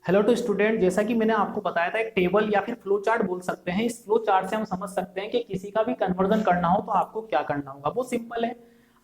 Hello to student, जैसा कि मैंने आपको बताया था एक टेबल या फिर फ्लो चार्ट बोल सकते हैं। इस फ्लो चार्ट से हम समझ सकते हैं कि किसी का भी कन्वर्जन करना हो तो आपको क्या करना होगा। वो सिंपल है।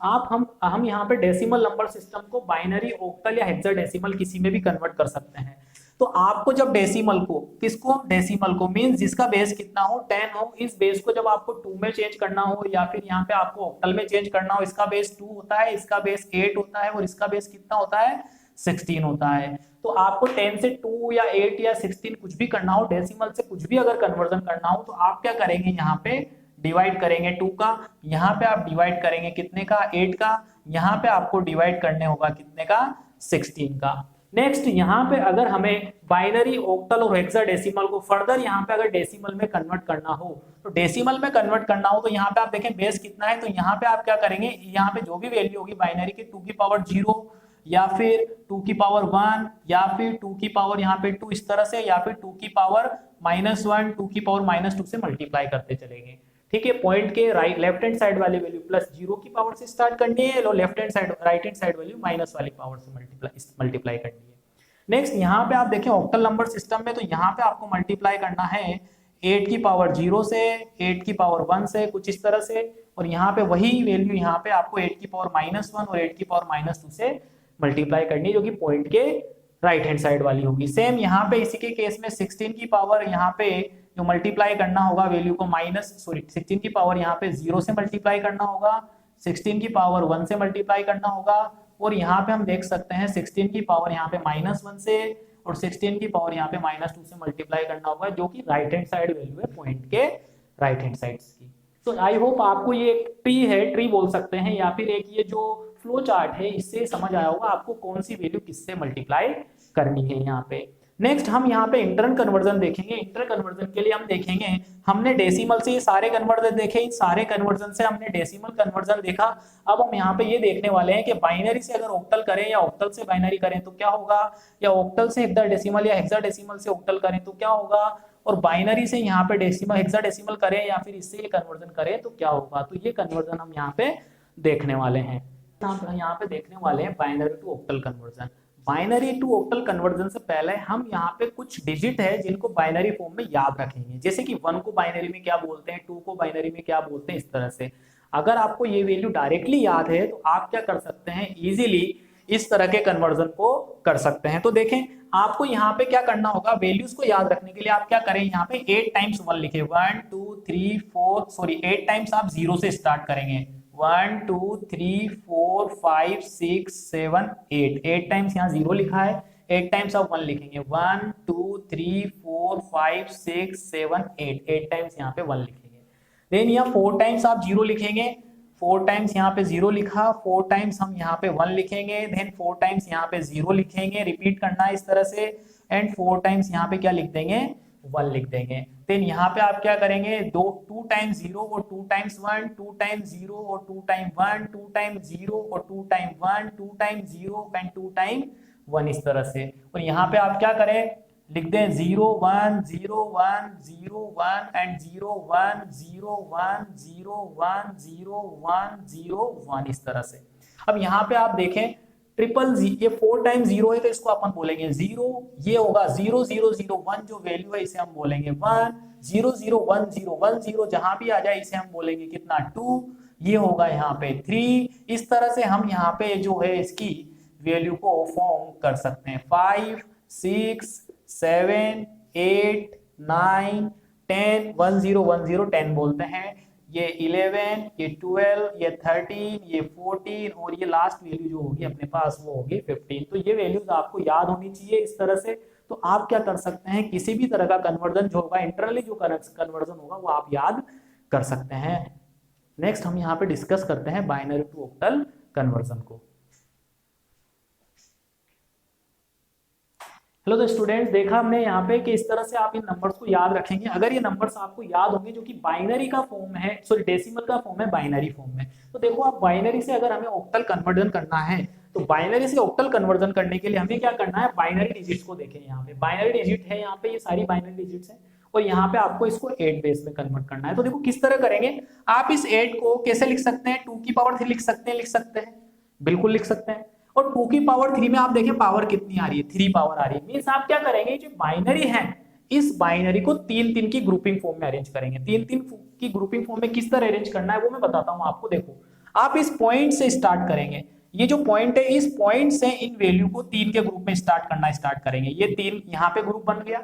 आप हम यहाँ पे डेसिमल नंबर सिस्टम को बाइनरी, ऑक्टल या हेक्साडेसिमल किसी में भी कन्वर्ट कर सकते हैं। तो आपको जब डेसिमल को, किसको, डेसिमल को मीन्स जिसका बेस कितना हो 10 हो, इस बेस को जब आपको 2 में चेंज करना हो या फिर यहाँ पे आपको ऑक्टल में चेंज करना हो, इसका बेस 2 होता है, इसका बेस 8 होता है और इसका बेस कितना होता है 16 होता है। तो आपको 10 से 2 या 8 या 16 कुछ भी करना हो, डेसिमल से कुछ भी अगर कन्वर्जन करना हो तो आप क्या करेंगे, यहाँ पे डिवाइड करेंगे 2 का, यहाँ पे आप डिवाइड करेंगे कितने का, 8 का, यहाँ पे आपको डिवाइड करने होगा कितने का, 16 का। नेक्स्ट यहाँ पे अगर हमें बाइनरी, ऑक्टल और हेक्साडेसिमल को फर्दर यहाँ पे अगर डेसिमल में कन्वर्ट करना हो, तो डेसिमल में कन्वर्ट करना हो तो यहाँ पे आप देखें बेस कितना है, तो यहाँ पे आप क्या करेंगे, यहाँ पे जो भी वैल्यू होगी बाइनरी की 2 की पावर 0 या फिर 2 की पावर 1 या फिर 2 की पावर यहाँ पे 2 इस तरह से, या फिर 2 की पावर -1, 2 की पावर -2 से मल्टीप्लाई करते चलेंगे। ठीक है, पॉइंट के राइट लेफ्ट हैंड साइड वाली वैल्यू प्लस 0 की पावर से स्टार्ट करनी है, और left hand side right hand side value minus वाली पावर से मल्टीप्लाई करनी है। नेक्स्ट यहाँ पे आप देखें ऑक्टल नंबर सिस्टम में, तो यहाँ पे आपको मल्टीप्लाई करना है 8 की पावर 0 से, 8 की पावर 1 से, कुछ इस तरह से, और यहाँ पे वही वैल्यू यहाँ पे आपको 8 की पावर -1 और 8 की पावर -2 से मल्टीप्लाई करनी है, जो कि पॉइंट के राइट हैंड साइड वाली होगी। सेम यहाँ पे इसी के केस में 16 की पावर यहाँ पे जो मल्टीप्लाई करना होगा वैल्यू को 16 की पावर यहाँ पे 0 से मल्टीप्लाई करना होगा, 16 की पावर 1 से मल्टीप्लाई करना होगा, और यहाँ पे हम देख सकते हैं 16 की पावर यहाँ पे -1 से और 16 की पावर यहाँ पे -2 से मल्टीप्लाई करना होगा, जो कि राइट हैंड साइड वैल्यू है पॉइंट के राइट हैंड साइड की। तो आई होप आपको ये एक ट्री है, ट्री बोल सकते हैं, या फिर एक ये जो फ्लो चार्ट है, इससे समझ आया होगा आपको कौन सी वैल्यू किससे मल्टीप्लाई करनी है यहाँ पे। नेक्स्ट हम यहाँ पे इंटरनल कन्वर्जन देखेंगे। इंटरनल कन्वर्जन के लिए हम देखेंगे, हमने डेसिमल से ये सारे कन्वर्जन देखे, इन सारे कन्वर्जन से हमने डेसिमल कन्वर्जन देखा। अब हम यहाँ पे ये देखने वाले हैं कि बाइनरी से अगर ऑक्टल करें या ऑक्टल से बाइनरी करें तो क्या होगा, या ऑक्टल से हेक्साडेसिमल या हेक्साडेसिमल से ऑक्टल करें तो क्या होगा, और बाइनरी से यहाँ पे डेसिमल हेक्साडेसिमल करें या फिर इससे ये कन्वर्जन करें तो क्या होगा। तो ये कन्वर्जन हम यहाँ पे देखने वाले हैं। यहाँ पे देखने वाले हैं binary to octal conversion. Binary to octal conversion से पहले हम यहाँ पे कुछ डिजिट है जिनको बाइनरी फॉर्म में याद रखेंगे, जैसे कि 1 को बाइनरी में क्या बोलते हैं, 2 को बाइनरी में क्या बोलते हैं, इस तरह से। अगर आपको ये वैल्यू डायरेक्टली याद है तो आप क्या कर सकते हैं, इजीली इस तरह के कन्वर्जन को कर सकते हैं। तो देखें, आपको यहाँ पे क्या करना होगा, वैल्यूज को याद रखने के लिए आप क्या करें, यहाँ पे 8 टाइम्स 1 लिखे, 1 2 3 4 सॉरी 8 टाइम्स आप 0 से स्टार्ट करेंगे, 1 2 3 4 5 6 7 8, 8 टाइम्स यहाँ 0 लिखा है, 8 टाइम्स आप 1 लिखेंगे, 1 2 3 4 5 6 7 8, 8 टाइम्स यहाँ पे 1 लिखेंगे। देन यहाँ 4 टाइम्स आप 0 लिखेंगे, 4 टाइम्स यहाँ पे 0 लिखा, 4 टाइम्स हम यहाँ पे 1 लिखेंगे, देन 4 टाइम्स यहाँ पे 0 लिखेंगे, रिपीट करना है इस तरह से, एंड 4 टाइम्स यहाँ पे क्या लिख देंगे, 1 लिख देंगे। देन यहाँ पे आप क्या करेंगे, 2 टाइम्स 0 और 2 टाइम्स 1, 2 टाइम्स 0 और 2 टाइम 1, 2 टाइम्स 0 और 2 टाइम 1, 2 टाइम्स 0 एंड 2 टाइम 1, इस तरह से। और यहाँ पे आप क्या करें, लिख दें 0 1 0 1 0 1 एंड 0 1 0 1 0 1 0 1 0 1, इस तरह से। अब यहाँ पे आप देखें ट्रिपल जी, ये 4 टाइम 0 है तो इसको अपन बोलेंगे 0, ये होगा 0 0 0 1 जो वैल्यू है इसे हम बोलेंगे 1, 0 0 1 0 1 0 जहां भी आ जाए इसे हम बोलेंगे कितना 2, ये होगा यहाँ पे 3। इस तरह से हम यहाँ पे जो है इसकी वैल्यू को फॉर्म कर सकते हैं। 5 6 7 8 9 10, 1 0 1 0 10 बोलते हैं, ये 11, ये 12, ये 13, ये 14 और ये लास्ट वैल्यू जो होगी अपने पास वो होगी 15। तो ये वैल्यूज आपको याद होनी चाहिए इस तरह से। तो आप क्या कर सकते हैं, किसी भी तरह का कन्वर्जन जो होगा, इंटरनली जो कन्वर्जन होगा वो आप याद कर सकते हैं। नेक्स्ट हम यहाँ पे डिस्कस करते हैं बाइनरी टू ऑक्टल कन्वर्जन को। हेलो तो स्टूडेंट्स, देखा हमने यहाँ पे कि इस तरह से आप इन नंबर्स को याद रखेंगे। अगर ये नंबर्स आपको याद होंगे जो कि बाइनरी का फॉर्म है, सॉरी डेसिमल का फॉर्म है बाइनरी फॉर्म में, तो देखो आप बाइनरी से अगर हमें ऑक्टल कन्वर्जन करना है तो बाइनरी से ऑक्टल कन्वर्जन करने के लिए हमें क्या करना है, बाइनरी डिजिट्स को देखें। यहाँ पे बाइनरी डिजिट है, यहाँ पे ये सारी बाइनरी डिजिट्स हैं, और यहाँ पे आपको इसको 8 बेस में कन्वर्ट करना है। तो देखो किस तरह करेंगे, आप इस 8 को कैसे लिख सकते हैं, 2 की पावर 3 लिख सकते हैं, बिल्कुल लिख सकते हैं। और 2 की पावर 3 में आप देखें पावर कितनी आ रही है, 3 पावर आ रही है। मीन्स आप क्या करेंगे, जो बाइनरी है इस बाइनरी को 3-3 की ग्रुपिंग फॉर्म में अरेंज करेंगे। 3-3 की ग्रुपिंग फॉर्म में किस तरह अरेंज करना है वो मैं बताता हूं आपको। देखो आप इस पॉइंट से स्टार्ट करेंगे, ये जो पॉइंट है इस पॉइंट से इन वैल्यू को 3 के ग्रुप में स्टार्ट करेंगे। ये 3 यहाँ पे ग्रुप बन गया,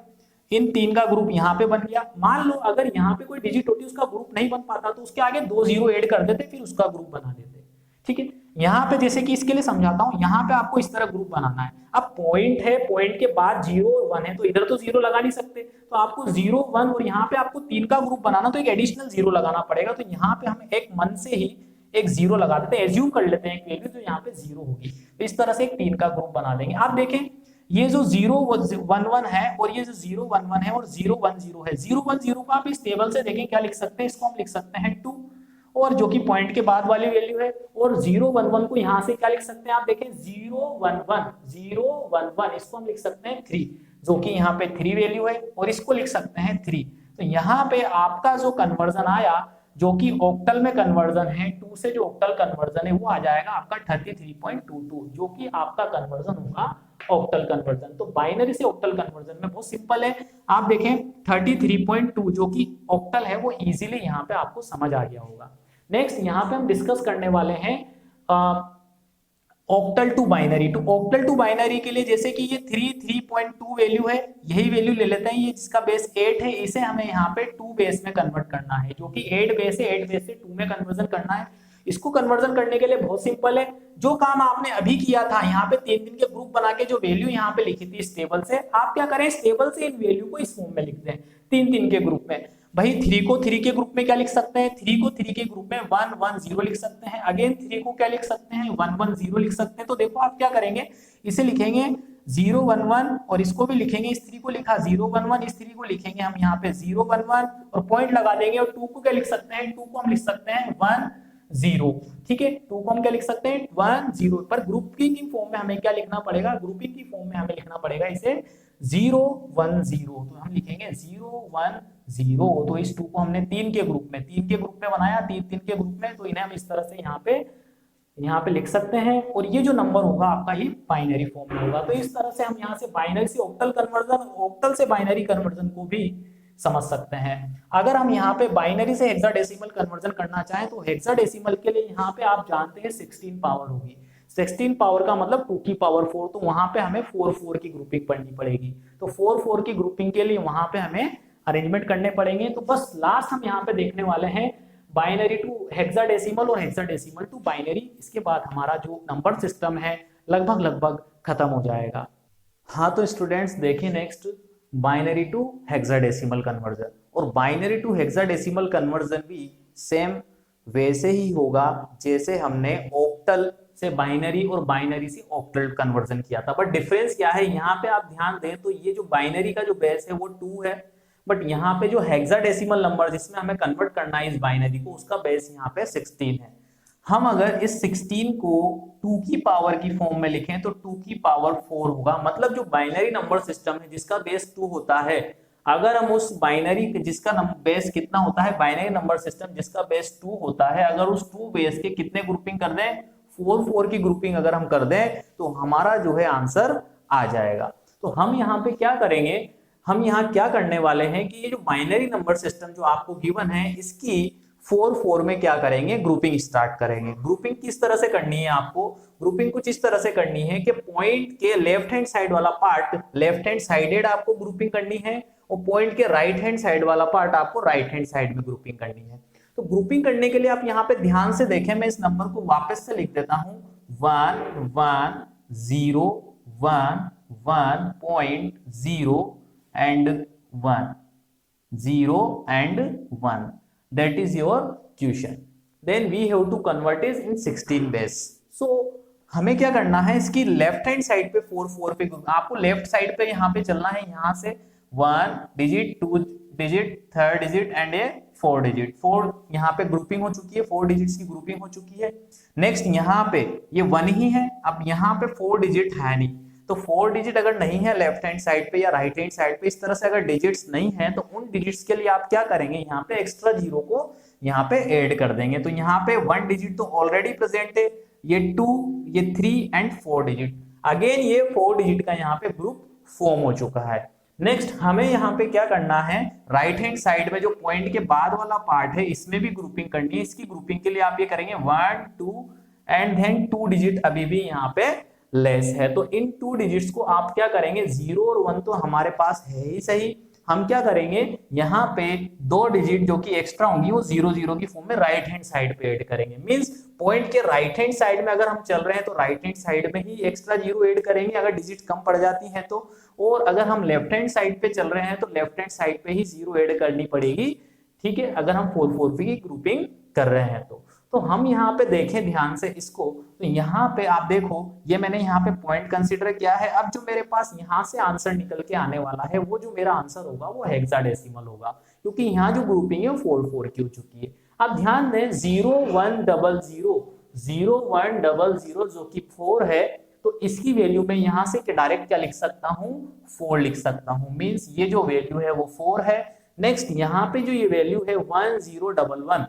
इन 3 का ग्रुप यहाँ पे बन गया। मान लो अगर यहाँ पे कोई डिजिट होती उसका ग्रुप नहीं बन पाता तो उसके आगे 2 जीरो ऐड कर देते, फिर उसका ग्रुप बना देते। ठीक है, यहाँ पे जैसे कि इसके लिए समझाता हूँ, यहाँ पे आपको इस तरह ग्रुप बनाना है। अब पॉइंट है, पॉइंट के बाद 0 और 1 है, तो इधर तो 0 लगा नहीं सकते, तो आपको 0 1 और यहाँ पे आपको 3 का ग्रुप बनाना, तो एक एडिशनल 0 लगाना पड़ेगा। तो यहाँ पे हम एक मन से ही एक 0 लगा देते हैं, एज्यूम कर लेते हैं एक वैल्यू, तो यहाँ पे 0 होगी। तो इस तरह से एक 3 का ग्रुप बना देंगे। आप देखें ये जो 0 1 1 है और ये जो 0 1 1 है और 0 1 0 है, 0 1 0 को आप इस टेबल से देखें क्या लिख सकते हैं, इसको हम लिख सकते हैं 2, और जो कि पॉइंट के बाद वाली वैल्यू है। और 0 1 1 को यहां से क्या लिख सकते हैं, आप देखें 0 1 1 इसको हम लिख सकते हैं 3, जो कि यहाँ पे 3 वैल्यू है, और इसको लिख सकते हैं 3। तो यहाँ पे आपका जो कन्वर्जन आया, जो कि ऑक्टल में कन्वर्जन है, 2 से जो ऑक्टल कन्वर्जन है वो आ जाएगा आपका 33.22, जो कि आपका कन्वर्जन होगा ऑक्टल कन्वर्जन। तो बाइनरी से ऑक्टल कन्वर्जन में बहुत सिंपल है। आप देखें 33.2 जो कि ऑक्टल है वो इजीली यहाँ पे आपको समझ आ गया होगा। नेक्स्ट यहाँ पे हम डिस्कस करने वाले हैं ऑक्टल टू बाइनरी। तो ऑक्टल टू बाइनरी के लिए जैसे कि ये 3.2 वैल्यू है, यही वैल्यू ले लेते हैं, ये जिसका बेस 8 है, इसे हमें यहाँ पे 2 बेस में कन्वर्ट करना है, जो कि 8 बेस है, 8 बेस से 2 में कन्वर्जन करना है। इसको कन्वर्जन करने के लिए बहुत सिंपल है, जो काम आपने अभी किया था, यहाँ पे 3-3 के ग्रुप बना के जो वैल्यू यहाँ पे लिखी थी इस टेबल से, आप क्या करें, इस टेबल से इन वैल्यू को इस फॉर्म में लिख दें 3-3 के ग्रुप में। भाई 3 को 3 के ग्रुप में क्या लिख सकते हैं, 3 को 3 के ग्रुप में 1 1 0 लिख सकते हैं। अगेन 3 को क्या लिख सकते हैं, 1 1 0 लिख सकते हैं। तो देखो आप क्या करेंगे, इसे लिखेंगे 0 1 1 और इसको भी लिखेंगे, इस 3 को लिखा 0 1 1, इस 3 को लिखेंगे हम यहाँ पे 0 1 1 और पॉइंट लगा देंगे। और 2 को क्या लिख सकते हैं, 2 को हम लिख सकते हैं 1 0। ठीक है, 2 को हम क्या लिख सकते हैं 1 0, पर ग्रुपिंग की फॉर्म में हमें क्या लिखना पड़ेगा, ग्रुपिंग की फॉर्म में हमें लिखना पड़ेगा इसे 0 1 0। तो हम लिखेंगे 0 1 0। तो इस 2 को हमने 3 के ग्रुप में बनाया, 3 के ग्रुप में, तो इन्हें हम इस तरह से यहाँ पे लिख सकते हैं। और ये जो नंबर होगा आपका ये बाइनरी फॉर्म में होगा। तो इस तरह से हम यहाँ से बाइनरी से ऑक्टल कन्वर्जन, ऑक्टल से बाइनरी कन्वर्जन को भी समझ सकते हैं। अगर हम यहाँ पे बाइनरी से हेक्साडेसिमल कन्वर्जन करना चाहें तो हेक्साडेसिमल के लिए यहाँ पे आप जानते हैं 16 पावर होगी। 16 पावर का मतलब 2 की पावर 4, तो वहां पे हमें 4 की ग्रुपिंग पढ़नी पड़ेगी। तो 4 की ग्रुपिंग के लिए वहां पे हमें अरेंजमेंट करने पड़ेंगे। तो बस लास्ट हम यहाँ पे देखने वाले हैं बाइनरी टू हेक्साडेसिमल और हेक्साडेसिमल टू बाइनरी। इसके बाद हमारा जो नंबर सिस्टम है लगभग खत्म हो जाएगा। हाँ तो स्टूडेंट्स देखिए next binary to hexadecimal conversion. और बाइनरी टू हेक्साडेसिमल कन्वर्जन भी सेम वैसे ही होगा जैसे हमने ऑक्टल से बाइनरी और बाइनरी से ऑक्टल कन्वर्जन किया था। बट डिफरेंस क्या है, यहाँ पे आप ध्यान दें तो ये जो बाइनरी का जो बेस है वो 2 है, बट यहाँ पे जो हेक्साडेसिमल नंबर जिसमें हमें कन्वर्ट करना है इस बाइनरी को, उसका बेस यहाँ पे 16 है। हम अगर इस 16 को 2 की पावर की फॉर्म में लिखें तो 2 की पावर 4 होगा। मतलब जो बाइनरी नंबर सिस्टम है जिसका बेस 2 होता है, अगर हम उस बाइनरी जिसका बेस कितना होता है, बाइनरी नंबर सिस्टम जिसका बेस 2 होता है, अगर उस 2 बेस के कितने ग्रुपिंग कर दें, 4 की ग्रुपिंग अगर हम कर दें तो हमारा जो है आंसर आ जाएगा। तो हम यहाँ पे क्या करेंगे, हम यहाँ क्या करने वाले हैं कि ये जो बाइनरी नंबर सिस्टम जो आपको गिवन है इसकी 4 में क्या करेंगे, ग्रुपिंग स्टार्ट करेंगे। ग्रुपिंग किस तरह से करनी है आपको, ग्रुपिंग कुछ इस तरह से करनी है कि पॉइंट के लेफ्ट हैंड साइड वाला पार्ट लेफ्ट हैंड साइडेड आपको ग्रुपिंग करनी है, और पॉइंट के राइट हैंड साइड वाला पार्ट आपको राइट हैंड साइड में ग्रुपिंग करनी है। तो ग्रुपिंग करने के लिए आप यहाँ पे ध्यान से देखें, मैं इस नंबर को वापस से लिख देता हूं 1 1 0 1 1.0 and 1 0 and 1, that is your question. Then we have to convert it in 16 base. So हमें क्या करना है, इसकी लेफ्ट हैंड साइड पे 4 पे आपको लेफ्ट साइड पे यहाँ पे चलना है, यहाँ से 1 digit 2 digit 3rd digit and A 4 digit. 4 यहाँ पे ग्रुपिंग हो चुकी है, 4 डिजिट्स की ग्रुपिंग हो चुकी है। नेक्स्ट यहाँ पे ये 1 ही है, अब यहाँ पे 4 डिजिट है नहीं, तो 4 डिजिट अगर नहीं है लेफ्ट हैंड साइड पे या राइट हैंड साइड पे, इस तरह से अगर डिजिट्स नहीं है तो उन डिजिट्स के लिए आप क्या करेंगे, यहाँ पे एक्स्ट्रा 0 को यहाँ पे ऐड कर देंगे। तो यहाँ पे 1 डिजिट तो ऑलरेडी प्रेजेंट है, ये 2, ये 3 एंड 4 डिजिट। अगेन ये 4 डिजिट का यहाँ पे ग्रुप फॉर्म हो चुका है। नेक्स्ट हमें यहाँ पे क्या करना है, राइट हैंड साइड में जो पॉइंट के बाद वाला पार्ट है इसमें भी ग्रुपिंग करनी है। इसकी ग्रुपिंग के लिए आप ये करेंगे 1 2 एंड देन 2 डिजिट अभी भी यहाँ पे लेस है, तो इन 2 डिजिट्स को आप क्या करेंगे, 0 और 1 तो हमारे पास है ही सही, हम क्या करेंगे यहाँ पे 2 डिजिट जो कि एक्स्ट्रा होंगी वो 0 0 की फॉर्म में राइट हैंड साइड पे ऐड करेंगे। मींस पॉइंट के राइट हैंड साइड में अगर हम चल रहे हैं तो राइट हैंड साइड में ही एक्स्ट्रा 0 ऐड करेंगे अगर डिजिट कम पड़ जाती है तो, और अगर हम लेफ्ट हैंड साइड पे चल रहे हैं तो लेफ्ट हैंड साइड पे ही 0 ऐड करनी पड़ेगी। ठीक है, अगर हम 4 4 की ग्रुपिंग कर रहे हैं तो हम यहाँ पे देखें ध्यान से इसको, तो यहाँ पे आप देखो ये मैंने यहाँ पे पॉइंट कंसीडर किया है। अब जो मेरे पास यहाँ से आंसर निकल के आने वाला है वो जो मेरा आंसर होगा वो हेक्साडेसिमल होगा, क्योंकि यहाँ जो ग्रुपिंग है वो 4 4 की हो चुकी है। अब ध्यान दें 0 1 0 0 0 1 0 0 जो कि 4 है, तो इसकी वैल्यू में यहाँ से डायरेक्ट क्या लिख सकता हूँ, 4 लिख सकता हूँ। मींस ये जो वैल्यू है वो 4 है। नेक्स्ट यहाँ पे जो ये वैल्यू है 1 0 1 1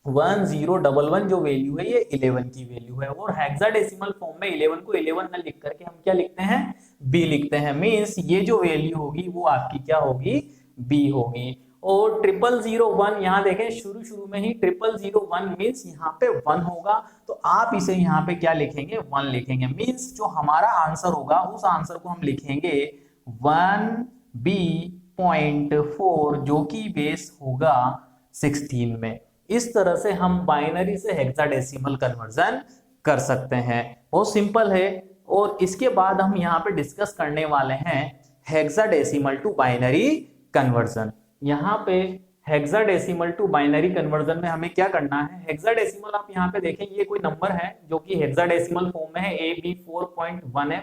1 0 1 1 जो वैल्यू है ये 11 की वैल्यू है, और हेक्साडेसिमल फॉर्म में 11 को 11 न लिख करके हम क्या लिखते हैं, बी लिखते हैं। मींस ये जो वैल्यू होगी वो आपकी क्या होगी, बी होगी। और 0001 यहाँ देखें शुरू में ही 0001 मींस यहाँ पे 1 होगा, तो आप इसे यहाँ पे क्या लिखेंगे, 1 लिखेंगे। मींस जो हमारा आंसर होगा उस आंसर को हम लिखेंगे 1B.4 जो कि बेस होगा 16 में। इस तरह से हम बाइनरी से हेक्साडेसिमल कन्वर्जन कर सकते हैं, बहुत सिंपल है। और इसके बाद हम यहाँ पे डिस्कस करने वाले हैं हेक्साडेसिमल टू बाइनरी कन्वर्जन। यहाँ पे हेक्साडेसिमल टू बाइनरी कन्वर्जन में हमें क्या करना है, हेक्साडेसिमल आप यहाँ पे देखें ये कोई नंबर है जो कि हेक्साडेसिमल फॉर्म में है AB4.1F,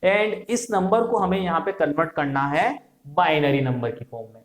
एंड इस नंबर को हमें यहाँ पे कन्वर्ट करना है बाइनरी नंबर की फॉर्म में।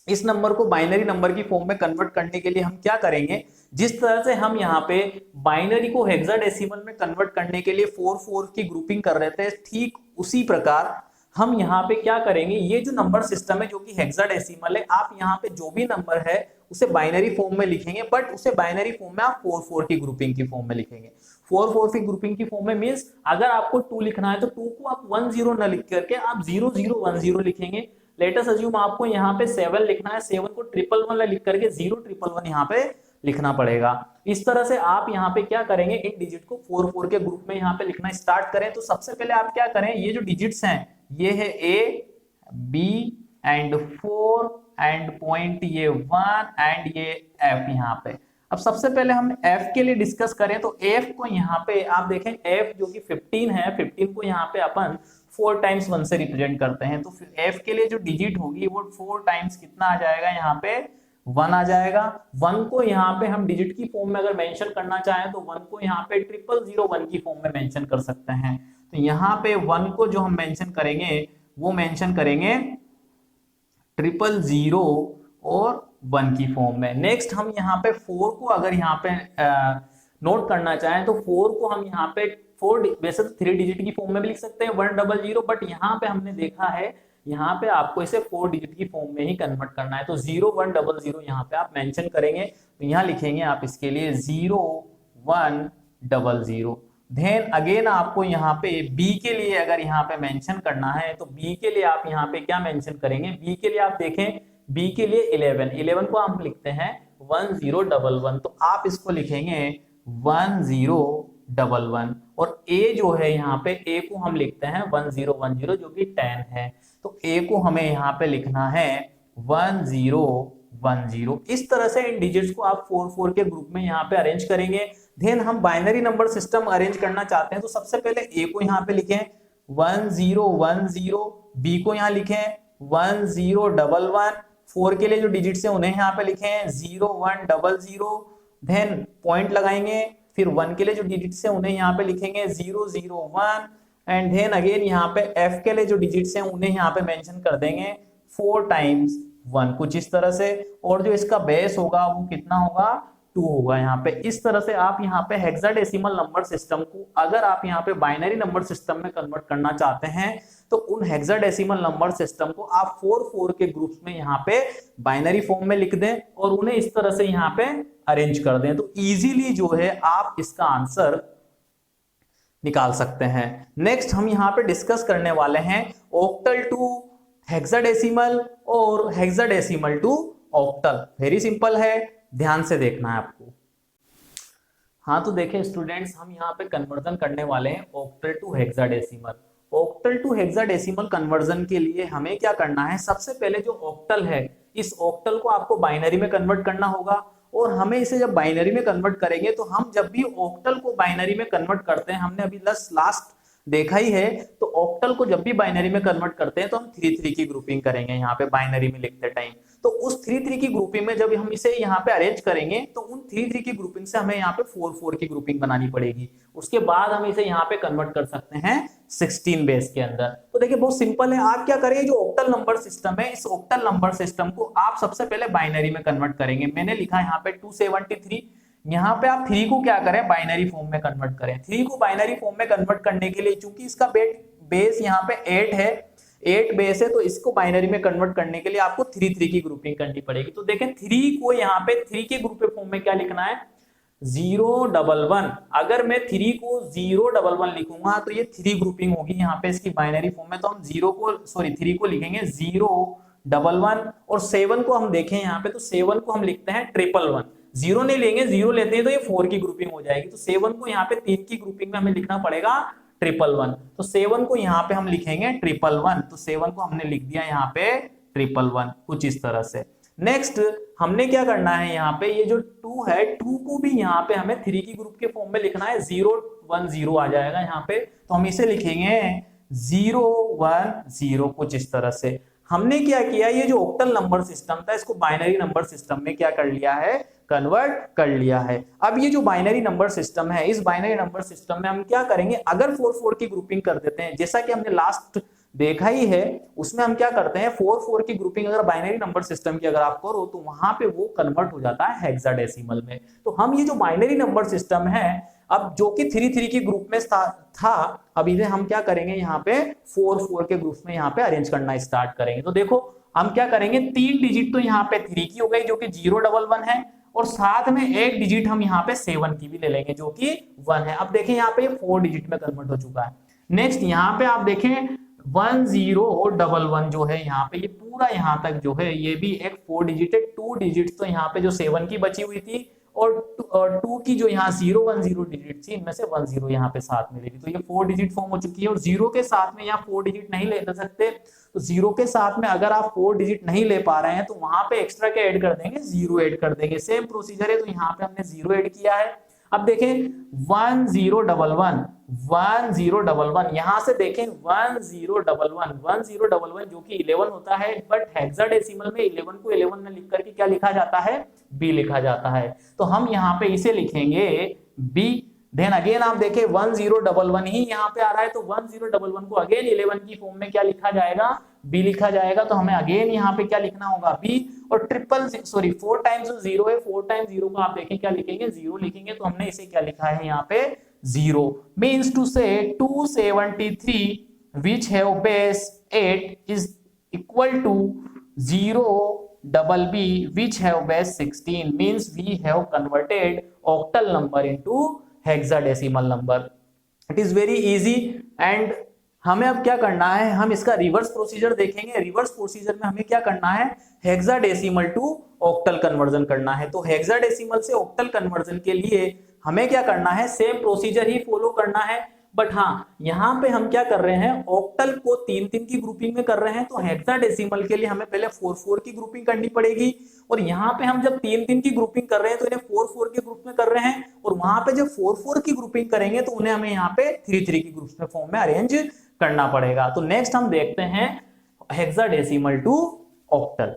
इस नंबर को बाइनरी नंबर की फॉर्म में कन्वर्ट करने के लिए हम क्या करेंगे, जिस तरह से हम यहाँ पे बाइनरी को हेक्साडेसिमल में कन्वर्ट करने के लिए 4 4 की ग्रुपिंग कर रहे थे, ठीक उसी प्रकार हम यहाँ पे क्या करेंगे, ये जो नंबर सिस्टम है जो कि हेक्साडेसिमल है, आप यहाँ पे जो भी नंबर है उसे बाइनरी फॉर्म में लिखेंगे, बट उसे बाइनरी फॉर्म में आप 4 4 की ग्रुपिंग की फॉर्म में लिखेंगे। 4 4 की ग्रुपिंग की फॉर्म में मींस अगर आपको 2 लिखना है तो 2 को आप 1 0 न लिख करके आप 0 0 1 0 लिखेंगे। लेटेस्ट अज्यूम आपको यहाँ पे 7 लिखना है, 7 को 111 लिख करके 0 111 यहाँ पे लिखना पड़ेगा। इस तरह से आप यहाँ पे क्या करेंगे, इन डिजिट को 4 4 के ग्रुप में यहाँ पे लिखना स्टार्ट करें। तो सबसे पहले आप क्या करें, ये जो डिजिट्स हैं ये है A B and 4 and point ये 1 एंड ये F यहाँ पे। अब सबसे पहले हम F के लिए डिस्कस करें तो F को यहाँ पे आप देखें F जो कि 15 है, 15 को यहाँ पे अपन 4 टाइम्स 1 से रिप्रेजेंट करते हैं, तो फिर F के लिए जो डिजिट होगी वो 4 टाइम्स कितना आ जाएगा, यहाँ पे 1 आ जाएगा। 1 को यहाँ पे हम डिजिट की फॉर्म में अगर मेंशन करना चाहें तो 1 को यहाँ पे 0001 की फॉर्म में मेंशन कर सकते हैं। तो यहाँ पे 1 को जो हम मेंशन करेंगे वो मेंशन करेंगे 000 और 1 की फॉर्म में। नेक्स्ट हम यहाँ पे 4 को अगर यहाँ पे नोट करना चाहें तो 4 को हम यहाँ पे 4 वैसे तो 3 डिजिट की फॉर्म में भी लिख सकते हैं 100, बट यहाँ पे हमने देखा है यहाँ पे आपको इसे 4 डिजिट की फॉर्म में ही कन्वर्ट करना है, तो 0100 यहाँ पे आप मेंशन करेंगे। तो यहाँ लिखेंगे आप इसके लिए 0100। देन अगेन आपको यहाँ पे B के लिए अगर यहाँ पे मेंशन करना है तो B के लिए आप यहाँ पे क्या मेंशन करेंगे, B के लिए आप देखें B के लिए 11 को हम लिखते हैं 1011, तो आप इसको लिखेंगे 1011। और A जो है यहाँ पे A को हम लिखते हैं 1010 जो कि 10 है, तो A को हमें यहाँ पे लिखना है 1010। इस तरह से इन डिजिट्स को आप 4 4 के ग्रुप में यहाँ पे अरेंज करेंगे। देन हम बाइनरी नंबर सिस्टम अरेंज करना चाहते हैं तो सबसे पहले A को यहाँ पे लिखें 1010, B को यहाँ लिखें 1011, 4 के लिए जो डिजिट्स हैं उन्हें यहाँ पे लिखें 0100, देन पॉइंट लगाएंगे, फिर 1 के लिए जो डिजिट्स हैं उन्हें यहाँ पे लिखेंगे 001, एंड देन अगेन यहाँ पे F के लिए जो डिजिट्स हैं उन्हें यहाँ पे मेंशन कर देंगे 4 टाइम्स 1, कुछ इस तरह से। और जो इसका बेस होगा वो कितना होगा, 2 होगा यहाँ पे। इस तरह से आप यहाँ पे हेक्साडेसिमल नंबर सिस्टम को अगर आप यहाँ पे बाइनरी नंबर सिस्टम में कन्वर्ट करना चाहते हैं तो उन हेक्साडेसिमल नंबर सिस्टम को आप 4 4 के ग्रुप्स में यहाँ पे बाइनरी फॉर्म में लिख दें और उन्हें इस तरह से यहाँ पे अरेंज कर दें, तो इजीली जो है आप इसका आंसर निकाल सकते हैं। नेक्स्ट हम यहाँ पे डिस्कस करने वाले हैं ऑक्टल टू हेक्साडेसिमल और hexadecimal to octal. Very simple है, ध्यान से देखना है आपको। हाँ तो देखें स्टूडेंट्स, हम यहाँ पे कन्वर्जन करने वाले हैं octal to hexadecimal. Octal to hexadecimal conversion के लिए हमें क्या करना है, सबसे पहले जो ऑक्टल है इस ऑक्टल को आपको बाइनरी में कन्वर्ट करना होगा। और हमें इसे जब बाइनरी में कन्वर्ट करेंगे तो हम जब भी ऑक्टल को बाइनरी में कन्वर्ट करते हैं, हमने अभी लास्ट देखा ही है, तो ऑक्टल को जब भी बाइनरी में कन्वर्ट करते हैं तो हम 3-3 की ग्रुपिंग करेंगे यहाँ पे बाइनरी में लिखते टाइम। तो उस 3-3 की ग्रुपिंग में जब हम इसे यहाँ पे अरेंज करेंगे तो उन 3-3 की ग्रुपिंग से हमें यहाँ पे 4-4 की ग्रुपिंग बनानी पड़ेगी। उसके बाद हम इसे यहाँ पे कन्वर्ट कर सकते हैं 16 बेस के अंदर। तो देखिए बहुत सिंपल है, आप क्या करेंगे, जो ऑक्टल नंबर सिस्टम है इस ऑक्टल नंबर सिस्टम को आप सबसे पहले बाइनरी में कन्वर्ट करेंगे। मैंने लिखा यहाँ पे 273। यहाँ पे आप 3 को क्या करें, बाइनरी फॉर्म में कन्वर्ट करें। 3 को बाइनरी फॉर्म में कन्वर्ट करने के लिए चूंकि इसका बेस यहाँ पे 8 है, 8 बेस है, तो इसको बाइनरी में कन्वर्ट करने के लिए आपको 3-3 की ग्रुपिंग करनी पड़ेगी। तो देखें 3 को यहाँ पे 3 के ग्रुप फॉर्म में क्या लिखना है, 011। अगर मैं 3 को 011 लिखूंगा तो ये 3 ग्रुपिंग होगी यहाँ पे इसकी बाइनरी फॉर्म में। तो हम 3 को लिखेंगे 011 और 7 को हम देखें यहाँ पे, तो 7 को हम लिखते हैं 111। 0 नहीं लेंगे, 0 लेते हैं तो ये 4 की ग्रुपिंग हो जाएगी। तो 7 को यहाँ पे 3 की ग्रुपिंग में हमें लिखना पड़ेगा 111। तो 7 को यहाँ पे हम लिखेंगे 111। तो 7 को हमने लिख दिया यहाँ पे 111, कुछ इस तरह से। नेक्स्ट हमने क्या करना है, यहाँ पे ये जो 2 है 2 को भी यहाँ पे हमें 3 की ग्रुप के फॉर्म में लिखना है। 010 आ जाएगा यहाँ पे, तो हम इसे लिखेंगे 010, कुछ इस तरह से। हमने क्या किया, ये जो ऑक्टल नंबर सिस्टम था इसको बाइनरी नंबर सिस्टम में क्या कर लिया है, कन्वर्ट कर लिया है। अब ये जो बाइनरी नंबर सिस्टम है, इस बाइनरी नंबर सिस्टम में हम क्या करेंगे, अगर 4-4 की ग्रुपिंग कर देते हैं, जैसा कि हमने लास्ट देखा ही है, उसमें हम क्या करते हैं 4-4 की ग्रुपिंग अगर बाइनरी नंबर सिस्टम की अगर आप करो तो वहां पे वो कन्वर्ट हो जाता है हेक्साडेसिमल में। तो हम ये जो बाइनरी नंबर सिस्टम है, अब जो कि 3-3 की ग्रुप में था, अब इसे हम क्या करेंगे यहाँ पे 4-4 के ग्रुप में यहाँ पे अरेंज करना स्टार्ट करेंगे। तो देखो हम क्या करेंगे, 3 डिजिट तो यहाँ पे 3 की हो गई जो कि 011 है, और साथ में एक डिजिट हम यहाँ पे 7 की भी ले लेंगे जो कि 1 है। अब देखें यहाँ पे 4 डिजिट में कन्वर्ट हो चुका है। नेक्स्ट यहाँ पे आप देखें 1011 जो है यहाँ पे, ये पूरा यहाँ तक जो है ये भी एक 4 डिजिट है। 2 डिजिट तो यहाँ पे जो 7 की बची हुई थी और 2 की जो यहाँ 010 डिजिट थी, इनमें से 10 यहाँ पे साथ में लेगी, तो ये 4 डिजिट फॉर्म हो चुकी है। और 0 के साथ में यहाँ 4 डिजिट नहीं ले सकते, तो 0 के साथ में अगर आप 4 डिजिट नहीं ले पा रहे हैं तो वहां पे एक्स्ट्रा क्या ऐड कर देंगे, 0 ऐड कर देंगे। सेम प्रोसीजर है, तो यहाँ पे हमने 0 ऐड किया है। अब देखें 1011 यहां से देखें 1011 जो कि 11 होता है, बट हेक्साडेसिमल में 11 को 11 में लिख करके क्या लिखा जाता है, बी लिखा जाता है। तो हम यहाँ पे इसे लिखेंगे बी। देन अगेन आप देखें 1011 ही यहाँ पे आ रहा है, तो 1011 को अगेन 11 की फॉर्म में क्या लिखा जाएगा, बी लिखा जाएगा। तो हमें अगेन यहाँ पे क्या लिखना होगा, बी। और 4 टाइम्स 0 है, 4 टाइम्स 0 को आप देखें क्या लिखेंगे, 0 लिखेंगे। तो हमने इसे क्या लिखा है यहाँ पे 0, मीन्स टू से 273 which have base 8 is equal to 0BB which have base 16, means we have converted octal number into hexadecimal number. It is very easy and हमें अब क्या करना है, हम इसका रिवर्स प्रोसीजर देखेंगे। रिवर्स प्रोसीजर में हमें क्या करना है, हेक्साडेसिमल टू ऑक्टल कन्वर्जन करना है। तो हेक्साडेसिमल से ऑक्टल कन्वर्जन के लिए हमें क्या करना है, सेम प्रोसीजर ही फॉलो करना है। बट हाँ, यहाँ पे हम क्या कर रहे हैं, ऑक्टल को 3-3 की ग्रुपिंग में कर रहे हैं, तो हेक्साडेसिमल के लिए हमें पहले 4-4 की ग्रुपिंग करनी पड़ेगी। और यहाँ पे हम जब 3-3 की ग्रुपिंग कर रहे हैं तो इन्हें 4-4 के ग्रुप में कर रहे हैं, और वहां पे जब 4-4 की ग्रुपिंग करेंगे तो उन्हें हमें यहाँ पे 3-3 की ग्रुप में फॉर्म में अरेंज करना पड़ेगा। तो नेक्स्ट हम देखते हैं हेक्साडेसिमल टू ऑक्टल।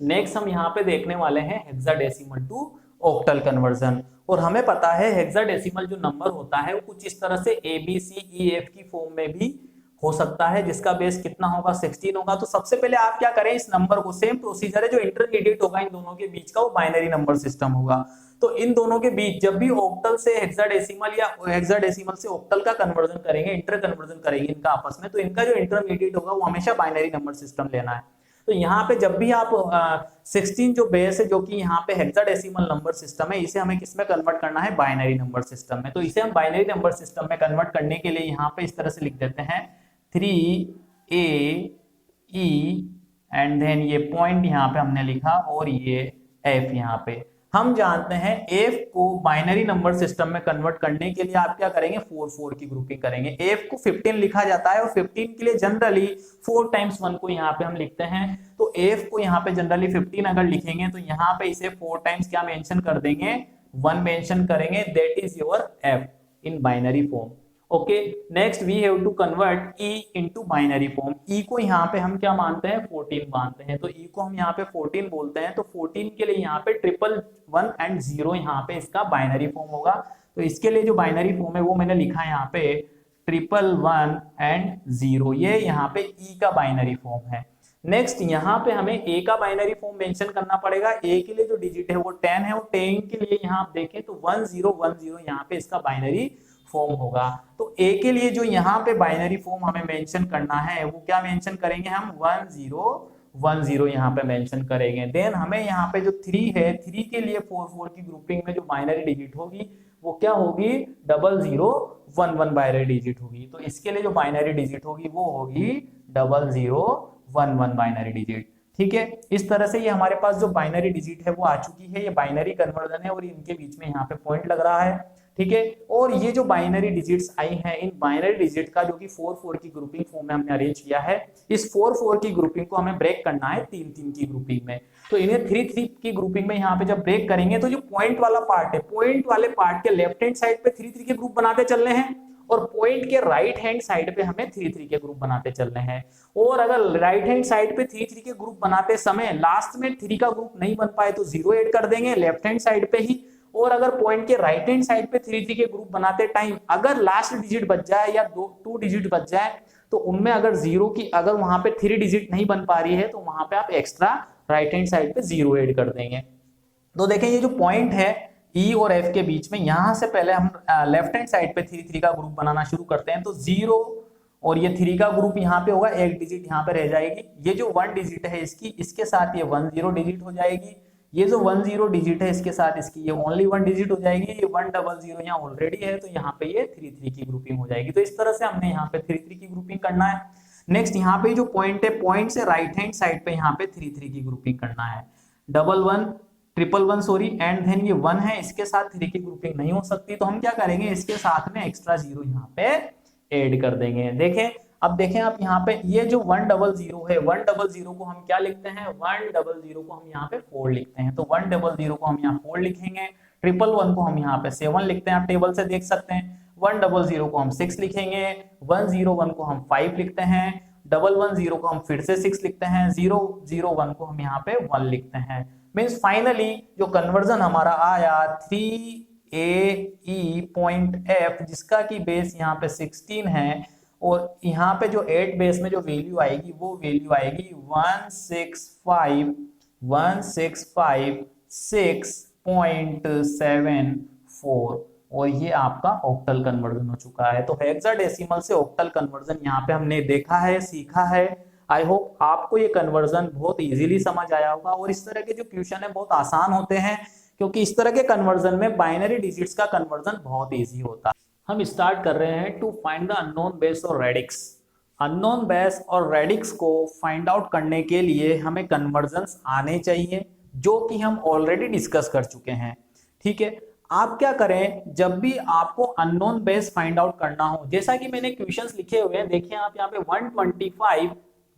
नेक्स्ट हम यहाँ पे देखने वाले हैं हेक्साडेसिमल टू ऑक्टल कन्वर्जन। और हमें पता है हेक्साडेसिमल जो नंबर होता है वो कुछ इस तरह से ABCEF की फॉर्म में भी हो सकता है, जिसका बेस कितना होगा, 16 होगा। तो सबसे पहले आप क्या करें, इस नंबर को, सेम प्रोसीजर है, जो इंटरमीडिएट होगा इन दोनों के बीच का वो बाइनरी नंबर सिस्टम होगा। तो इन दोनों के बीच जब भी ऑक्टल से हेक्साडेसिमल या हेक्साडेसिमल से ऑक्टल का कन्वर्जन करेंगे, इंटर कन्वर्जन करेंगे इनका आपस में, तो इनका जो इंटरमीडिएट होगा वो हमेशा बाइनरी नंबर सिस्टम लेना है। तो यहाँ पे जब भी आप 16 जो बेस है, जो कि यहाँ पे हेक्साडेसिमल नंबर सिस्टम है, इसे हमें किस में कन्वर्ट करना है, बाइनरी नंबर सिस्टम में। तो इसे हम बाइनरी नंबर सिस्टम में कन्वर्ट करने के लिए यहाँ पे इस तरह से लिख देते हैं 3AE एंड देन ये पॉइंट यहाँ पे हमने लिखा और ये F यहाँ पे। हम जानते हैं F को बाइनरी नंबर सिस्टम में कन्वर्ट करने के लिए आप क्या करेंगे, 4 की ग्रुपिंग करेंगे। F को 15 लिखा जाता है और 15 के लिए जनरली 4 टाइम्स 1 को यहाँ पे हम लिखते हैं। तो F को यहाँ पे जनरली 15 अगर लिखेंगे तो यहाँ पे इसे 4 टाइम्स क्या मेंशन कर देंगे, 1 मेंशन करेंगे, that is your F in binary form. Okay, next we have to convert E into binary form. E को यहाँ पे हम क्या मानते हैं, 14 मानते हैं, तो E को हम यहाँ पे 14 बोलते हैं। तो 14 के लिए यहाँ पे 111 एंड 0 यहाँ पे इसका बाइनरी फॉर्म होगा। तो इसके लिए जो बाइनरी फॉर्म है वो मैंने लिखा है यहाँ पे 111 एंड 0, ये यहाँ पे E का बाइनरी फॉर्म है। नेक्स्ट यहाँ पे हमें A का बाइनरी फॉर्म मेंशन करना पड़ेगा। A के लिए जो डिजिट है वो 10 है और 10 के लिए यहाँ आप देखें तो 1010 यहाँ पे इसका बाइनरी फॉर्म होगा। तो A के लिए जो यहाँ पे बाइनरी फॉर्म हमें मेंशन करना है वो क्या मेंशन करेंगे, हम 1010 यहाँ पे मेंशन करेंगे। देन हमें यहाँ पे जो 3 है, 3 के लिए 4 की ग्रुपिंग में जो बाइनरी डिजिट होगी वो क्या होगी, 0011 बाइनरी डिजिट होगी। तो इसके लिए जो बाइनरी डिजिट होगी वो होगी 0011 बाइनरी डिजिट। ठीक है, इस तरह से ये हमारे पास जो बाइनरी डिजिट है वो आ चुकी है। ये बाइनरी कन्वर्जन है और इनके बीच में यहाँ पे पॉइंट लग रहा है। ठीक है, और ये जो बाइनरी डिजिट्स आई हैं, इन बाइनरी डिजिट का जो कि 4 की ग्रुपिंग फॉर्म में हमने अरेंज किया है, इस 4 की ग्रुपिंग को हमें ब्रेक करना है 3 की ग्रुपिंग में। तो इन्हें 3 की ग्रुपिंग में यहाँ पे जब ब्रेक करेंगे तो जो पॉइंट वाला पार्ट है, पॉइंट वाले पार्ट के लेफ्ट हैंड साइड पे 3 के ग्रुप बनाते चलने हैं और पॉइंट के राइट हैंड साइड पे हमें 3 के ग्रुप बनाते चलने हैं। और अगर राइट हैंड साइड पे 3 के ग्रुप बनाते समय लास्ट में 3 का ग्रुप नहीं बन पाए तो 0 ऐड कर देंगे लेफ्ट हैंड साइड पे ही। और अगर पॉइंट के राइट हैंड साइड पे 3 के ग्रुप बनाते टाइम अगर लास्ट डिजिट बच जाए या 2 डिजिट बच जाए तो उनमें अगर 0 की अगर वहां पे 3 डिजिट नहीं बन पा रही है तो वहां पे आप एक्स्ट्रा राइट हैंड साइड पे 0 ऐड कर देंगे। तो देखें ये जो पॉइंट है E और F के बीच में, यहां से पहले हम लेफ्ट हैंड साइड पे 3 का ग्रुप बनाना शुरू करते हैं। तो 0 और ये 3 का ग्रुप यहाँ पे होगा, एक डिजिट यहाँ पे रह जाएगी। ये जो 1 डिजिट है इसकी, इसके साथ ये 10 डिजिट हो जाएगी। ये जो 10 डिजिट है इसके साथ इसकी ये ओनली 1 डिजिट हो जाएगी। ये 100 यहाँ ऑलरेडी है तो यहाँ पे ये 3 की ग्रुपिंग हो जाएगी। तो इस तरह से हमने यहाँ पे 3 की ग्रुपिंग करना है। नेक्स्ट यहाँ पे जो पॉइंट है, पॉइंट से राइट हैंड साइड पे यहाँ पे 3 की ग्रुपिंग करना है। 111 सॉरी, एंड देन ये 1 है, इसके साथ 3 की ग्रुपिंग नहीं हो सकती तो हम क्या करेंगे, इसके साथ में एक्स्ट्रा 0 यहाँ पे ऐड कर देंगे। देखें, अब देखें आप यहाँ पे ये जो 100 है, 100 को हम क्या लिखते हैं, 100 को हम यहाँ पे 4 लिखते हैं। तो 100 को हम यहाँ 4 लिखेंगे, 111 को हम यहाँ पे 7 लिखते हैं, आप टेबल से देख सकते हैं। 100 को हम 6 लिखेंगे, 101 को हम 5 लिखते हैं, 110 को हम फिर से 6 लिखते हैं, 001 को हम यहाँ पे 1 लिखते हैं। मीन्स फाइनली जो कन्वर्जन हमारा आया 3AE.F जिसका की बेस यहाँ पे 16 है और यहाँ पे जो 8 बेस में जो वैल्यू आएगी वो वैल्यू आएगी 165,165,6.74 और ये आपका ऑक्टल कन्वर्जन हो चुका है। तो हेक्साडेसिमल से ऑक्टल कन्वर्जन यहाँ पे हमने देखा है, सीखा है। आई होप आपको ये कन्वर्जन बहुत इजीली समझ आया होगा और इस तरह के जो क्वेश्चन है बहुत आसान होते हैं क्योंकि इस तरह के कन्वर्जन में बाइनरी डिजिट्स का कन्वर्जन बहुत इजी होता है। हम स्टार्ट कर रहे हैं to find the unknown base और रेडिक्स। अननोन बेस और रेडिक्स को फाइंड आउट करने के लिए हमें कन्वर्जन्स आने चाहिए जो कि हम ऑलरेडी डिस्कस कर चुके हैं। ठीक है, आप क्या करें, जब भी आपको अननोन बेस फाइंड आउट करना हो, जैसा कि मैंने क्वेश्चंस लिखे हुए हैं, देखिए आप यहाँ पे 125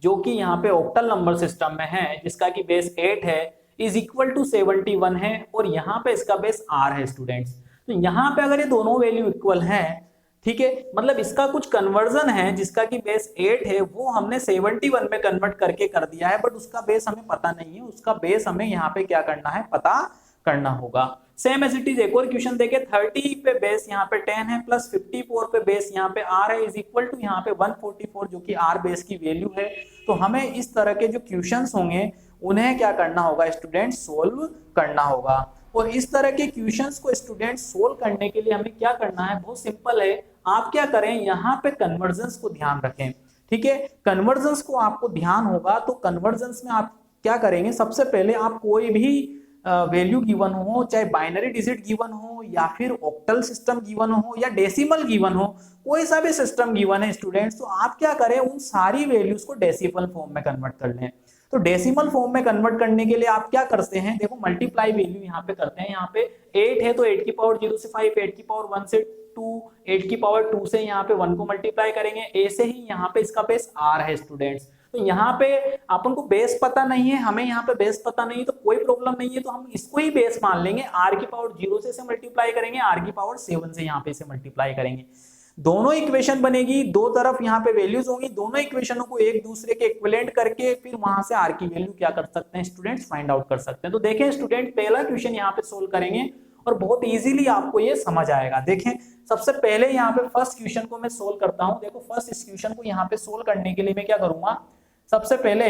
जो कि यहाँ पे ऑक्टल नंबर सिस्टम में है जिसका कि बेस 8 है इज इक्वल टू 71 है और यहाँ पे इसका बेस R है स्टूडेंट्स। तो यहाँ पे अगर ये दोनों वैल्यू इक्वल हैं, ठीक है, मतलब इसका कुछ कन्वर्जन है जिसका कि बेस 8 है वो हमने 71 में कन्वर्ट करके कर दिया है, बट उसका बेस हमें पता नहीं है, उसका बेस हमें यहाँ पे क्या करना है, पता करना होगा। सेम एज इट इज एक और क्वेश्चन देखे, 30 पे बेस यहाँ पे 10 है प्लस 54 पे बेस यहाँ पे R है इज इक्वल टू यहाँ पे 144 जो कि R बेस की वैल्यू है। तो हमें इस तरह के जो क्वेश्चंस होंगे उन्हें क्या करना होगा स्टूडेंट, सोल्व करना होगा। और इस तरह के क्वेश्चंस को स्टूडेंट सोल्व करने के लिए हमें क्या करना है, बहुत सिंपल है। आप क्या करें, यहाँ पे कन्वर्जन्स को ध्यान रखें। ठीक है, कन्वर्जेंस को आपको ध्यान होगा, तो कन्वर्जेंस में आप क्या करेंगे, सबसे पहले आप कोई भी वैल्यू गिवन हो, चाहे बाइनरी डिजिट गिवन हो या फिर ऑक्टल सिस्टम गिवन हो या डेसिमल गिवन हो, कोई सा भी सिस्टम गिवन है स्टूडेंट्स, तो आप क्या करें, उन सारी वैल्यूज को डेसिमल फॉर्म में कन्वर्ट कर लें। तो डेसिमल फॉर्म में कन्वर्ट करने के लिए आप क्या करते हैं, देखो मल्टीप्लाई वैल्यू यहाँ पे करते हैं, यहाँ पे 8 है तो 8 की पावर 0 से 5, 8 की पावर 1 से 2, 8 की पावर 2 से यहाँ पे 1 को मल्टीप्लाई करेंगे, ए से ही यहाँ पे इसका बेस आर है स्टूडेंट्स। तो यहाँ पे अपन को बेस पता नहीं है, हमें यहाँ पे बेस पता नहीं है तो कोई प्रॉब्लम नहीं है, तो हम इसको ही बेस मान लेंगे, आर की पावर 0 से मल्टीप्लाई करेंगे, आर की पावर 7 से यहाँ पे इसे मल्टीप्लाई करेंगे, दोनों इक्वेशन बनेगी, दो तरफ यहाँ पे वैल्यूज होंगी, दोनों इक्वेशनों को एक दूसरे के इक्विवेलेंट करके फिर वहां से आर की वैल्यू क्या कर सकते हैं स्टूडेंट्स, फाइंड आउट कर सकते हैं। तो देखें स्टूडेंट, पहला क्वेश्चन यहाँ पे सोल्व करेंगे और बहुत इजीली आपको ये समझ आएगा। देखें सबसे पहले यहाँ पे फर्स्ट क्वेश्चन को मैं सोल्व करता हूँ। देखो फर्स्ट इस क्वेश्चन को यहाँ पे सोल्व करने के लिए मैं क्या करूंगा, सबसे पहले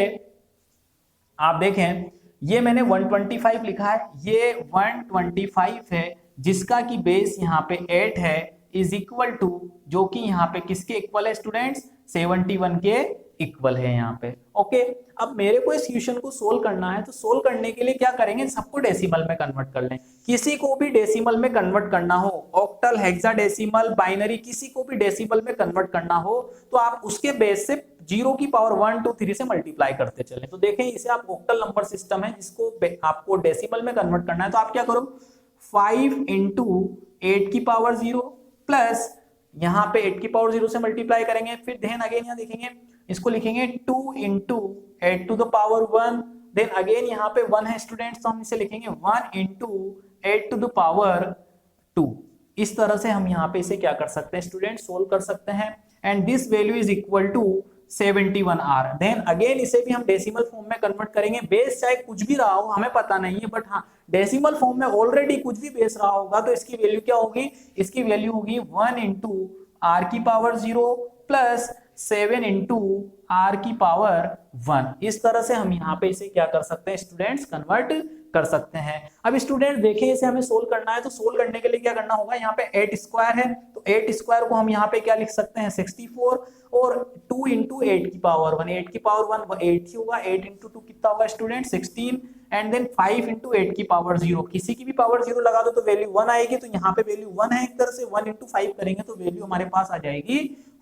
आप देखें ये मैंने 125 लिखा है, ये 125 है जिसका की बेस यहाँ पे 8 है, इज इक्वल टू, जो कि यहाँ पे किसके इक्वल है स्टूडेंट्स, 71 के इक्वल है यहाँ पे। ओके, अब मेरे को इस क्वेश्चन को सोल्व करना है, तो सोल्व करने के लिए क्या करेंगे, सबको डेसिमल में कन्वर्ट कर लें, किसी को भी डेसिमल में कन्वर्ट करना हो, ऑक्टल, हेक्साडेसिमल, बाइनरी, किसी को भी डेसिमल में कन्वर्ट करना हो तो आप उसके बेस से 0 की पावर 1 2 3 से मल्टीप्लाई करते चलें। तो देखें इसे आप ऑक्टल नंबर सिस्टम है जिसको आपको डेसिमल में कन्वर्ट करना है, तो आप क्या करो, 5 इंटू 8 की पावर 0 प्लस यहाँ पे 8 की पावर 0 से मल्टीप्लाई करेंगे, फिर देन अगेन यहाँ देखेंगे इसको लिखेंगे 2 into 8 to the power 1, then again यहाँ पे 1 है स्टूडेंट्स तो हम इसे लिखेंगे 1 इंटू 8 टू द पावर 2। इस तरह से हम यहाँ पे इसे क्या कर सकते हैं स्टूडेंट, सोल्व कर सकते हैं, and this value is equal to 71 R. Then again इसे भी हम डेसिमल फॉर्म में कन्वर्ट करेंगे, बेस चाहे कुछ भी रहा हो हमें पता नहीं है, बट हाँ डेसिमल फॉर्म में ऑलरेडी कुछ भी बेस रहा होगा तो इसकी वैल्यू क्या होगी, इसकी वैल्यू होगी 1 इंटू आर की पावर 0 प्लस 7 इंटू आर की पावर 1। इस तरह से हम यहाँ पे इसे क्या कर सकते हैं स्टूडेंट्स, कन्वर्ट कर सकते हैं। अब स्टूडेंट देखिए इसे हमें सोल्व करना है, तो सोल्व करने के लिए क्या करना होगा, यहाँ पे 8 स्क्वायर है तो 8 स्क्वायर को हम यहाँ पे क्या लिख सकते हैं 64, और 2 इंटू 8 की पावर 1, 8 की पावर 1 8 ही होगा, 8 इंटू 2 कितना होगा स्टूडेंट 16, एंड देन 5 इंटू 8 की पावर 0, किसी की भी पावर 0 लगा दो तो वैल्यू 1 आएगी, तो यहाँ पे वैल्यू 1 है, एक तरह से 1 इंटू 5 करेंगे तो वैल्यू हमारे पास आ जाएगी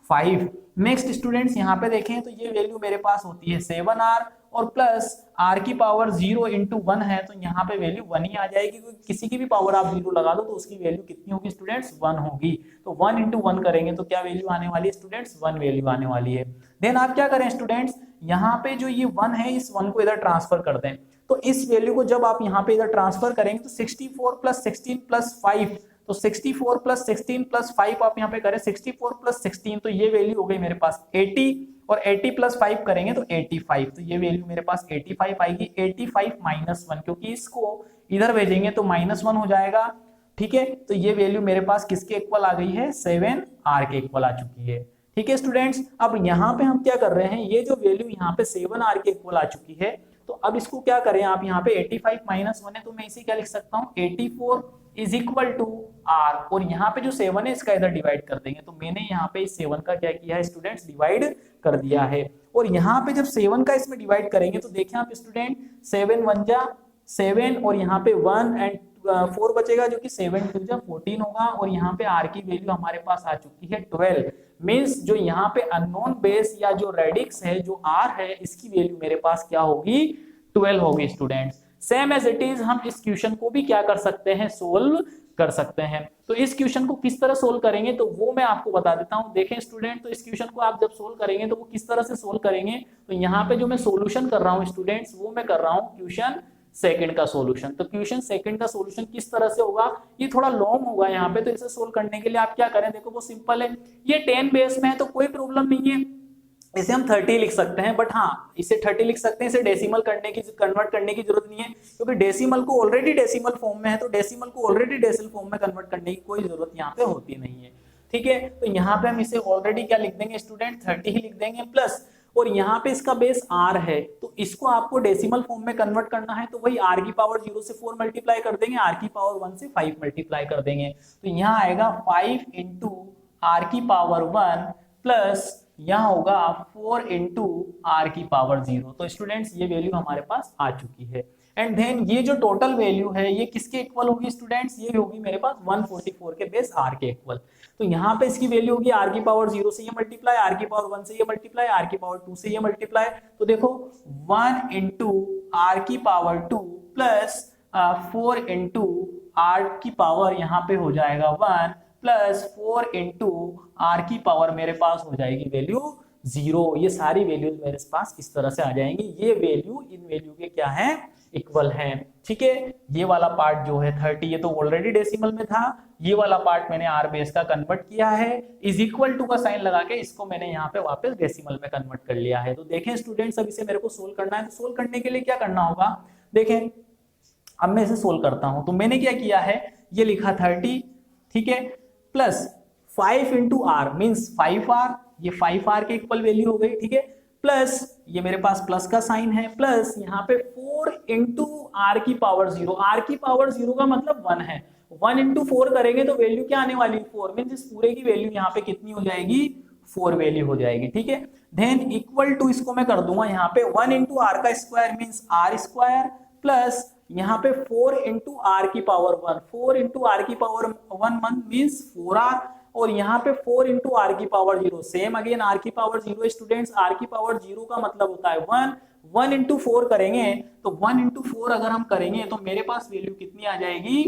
5। नेक्स्ट स्टूडेंट्स यहाँ पे देखें तो ये वैल्यू मेरे पास होती है 7r और प्लस r की पावर 0 इंटू 1 है, तो यहाँ पे वैल्यू 1 ही आ जाएगी, क्योंकि किसी की भी पावर आप 0 लगा दो तो उसकी वैल्यू कितनी होगी स्टूडेंट्स, 1 होगी। तो 1 इंटू 1 करेंगे तो क्या वैल्यू आने वाली है स्टूडेंट्स, 1 वैल्यू आने वाली है। देन आप क्या करें स्टूडेंट्स, यहाँ पे जो ये 1 है इस 1 को इधर ट्रांसफर कर दें, तो इस वैल्यू को जब आप यहाँ पे इधर ट्रांसफर करेंगे तो 64 प्लस 16 प्लस 5, तो 64 प्लस 16 प्लस 5 आप यहाँ पे करें 64 प्लस 16, तो ये वैल्यू हो गई मेरे पास 80, और 80 प्लस 5 करेंगे तो 85, तो ये वैल्यू मेरे पास 85 आएगी। 85 माइनस 1, क्योंकि इसको इधर भेजेंगे तो -1 हो जाएगा, ठीक है, तो ये वैल्यू मेरे पास किसके इक्वल आ गई है, 7r के इक्वल आ चुकी है। ठीक है स्टूडेंट्स, अब यहाँ पे हम क्या कर रहे हैं, ये जो वैल्यू यहाँ पे 7r के इक्वल आ चुकी है, तो अब इसको क्या करें, आप यहाँ पे 85 माइनस 1 है तो मैं इसे क्या लिख सकता हूँ 84 इज इक्वल टू r, और यहाँ पे जो 7 है इसका इधर डिवाइड कर देंगे, तो मैंने यहाँ पे इस 7 का क्या किया है स्टूडेंट्स, डिवाइड कर दिया है। और यहाँ पे जब 7 का इसमें डिवाइड करेंगे तो देखें आप स्टूडेंट 7 1 जा 7, और यहाँ पे 1 एंड 4 बचेगा जो कि 7 2 जा 14 होगा, और यहाँ पे r की वैल्यू हमारे पास आ चुकी है 12, मींस जो यहाँ पे अननोन बेस या जो रेडिक्स है जो r है इसकी वैल्यू मेरे पास क्या होगी, 12 होगी students. Same as it is हम इस क्वेश्चन को भी क्या कर सकते हैं, सोल्व कर सकते हैं। तो इस क्वेश्चन को किस तरह सोल्व करेंगे तो वो मैं आपको बता देता हूं। देखें स्टूडेंट, तो इस क्वेश्चन को आप जब सोल्व करेंगे तो वो किस तरह से सोल्व करेंगे, तो यहाँ पे जो मैं सोल्यूशन कर रहा हूँ स्टूडेंट्स, वो मैं कर रहा हूँ क्वेश्चन सेकंड का सोल्यूशन। तो क्वेश्चन सेकंड का सोल्यूशन किस तरह से होगा, ये थोड़ा लॉन्ग होगा यहाँ पे, तो इसे सोल्व करने के लिए आप क्या करें, देखो वो सिंपल है, ये 10 बेस में है तो कोई प्रॉब्लम नहीं है, इसे हम 30 लिख सकते हैं, बट हाँ इसे 30 लिख सकते हैं, इसे डेसिमल कन्वर्ट करने की जरूरत नहीं है, क्योंकि डेसिमल को ऑलरेडी डेसिमल फॉर्म में है, तो डेसिमल को ऑलरेडी डेसिमल फॉर्म में कन्वर्ट करने की कोई जरूरत यहाँ पे होती नहीं है। ठीक है, तो यहाँ पे हम इसे ऑलरेडी क्या लिख देंगे स्टूडेंट, 30 ही लिख देंगे प्लस, और यहाँ पे इसका बेस r है, तो इसको आपको डेसिमल फॉर्म में कन्वर्ट करना है, तो वही r की पावर 0 से 4 मल्टीप्लाई कर देंगे, r की पावर 1 से 5 मल्टीप्लाई कर देंगे, तो यहाँ आएगा 5 इंटू r की पावर 1 प्लस यहाँ होगा 4 इंटू आर की पावर 0। तो स्टूडेंट्स ये वैल्यू हमारे पास आ चुकी है। एंड देन ये जो टोटल वैल्यू है ये किसके इक्वल होगी स्टूडेंट्स, ये होगी मेरे पास 144 के बेस आर के इक्वल। तो यहाँ पे इसकी वैल्यू होगी आर की पावर 0 से ये मल्टीप्लाई, आर की पावर 1 से ये मल्टीप्लाई, आर की पावर 2 से ये मल्टीप्लाई। तो देखो 1 इंटू आर की पावर 2 प्लस 4 इंटू आर की पावर यहाँ पे हो जाएगा 1 प्लस 4 इंटू आर की पावर मेरे पास हो जाएगी वैल्यू 0। ये सारी वैल्यूज मेरे पास इस तरह से आ जाएंगी। ये वैल्यू इन वैल्यू के क्या है, इक्वल है। ठीक है, ये वाला पार्ट जो है 30 ये तो ऑलरेडी डेसिमल में था, ये वाला पार्ट मैंने आर बेस का कन्वर्ट किया है, इज इक्वल टू का साइन लगा के इसको मैंने यहाँ पे वापस डेसिमल में कन्वर्ट कर लिया है। तो देखें स्टूडेंट्स, अब इसे मेरे को सोल्व करना है। तो सोल्व करने के लिए क्या करना होगा, देखें अब मैं इसे सोल्व करता हूं। तो मैंने क्या किया है, ये लिखा 30, ठीक है, plus 5 into are means 5r, ये 5r के इक्वल वैल्यू हो गई। ठीक है, प्लस ये मेरे पास प्लस का साइन है, प्लस यहाँ पे 4 इंटू आर की पावर 0। आर की पावर 0 का मतलब 1 है, 1 इंटू 4 करेंगे तो वैल्यू क्या आने वाली है 4, मीन्स इस पूरे की वैल्यू यहाँ पे कितनी हो जाएगी 4 वैल्यू हो जाएगी। ठीक है, देन इक्वल टू इसको मैं कर दूंगा यहाँ पे 1 इंटू आर का square means R square, plus यहाँ पे 4 इंटू आर की पावर 1, 4 इंटू आर की पावर 1 मीन्स 4r, और यहाँ पे 4 इंटू आर की पावर 0 सेम अगेन आर की पावर 0। स्टूडेंट्स आर की पावर 0 का मतलब होता है 1, 1 इंटू 4 करेंगे तो 1 इंटू 4 अगर हम करेंगे तो मेरे पास वैल्यू कितनी आ जाएगी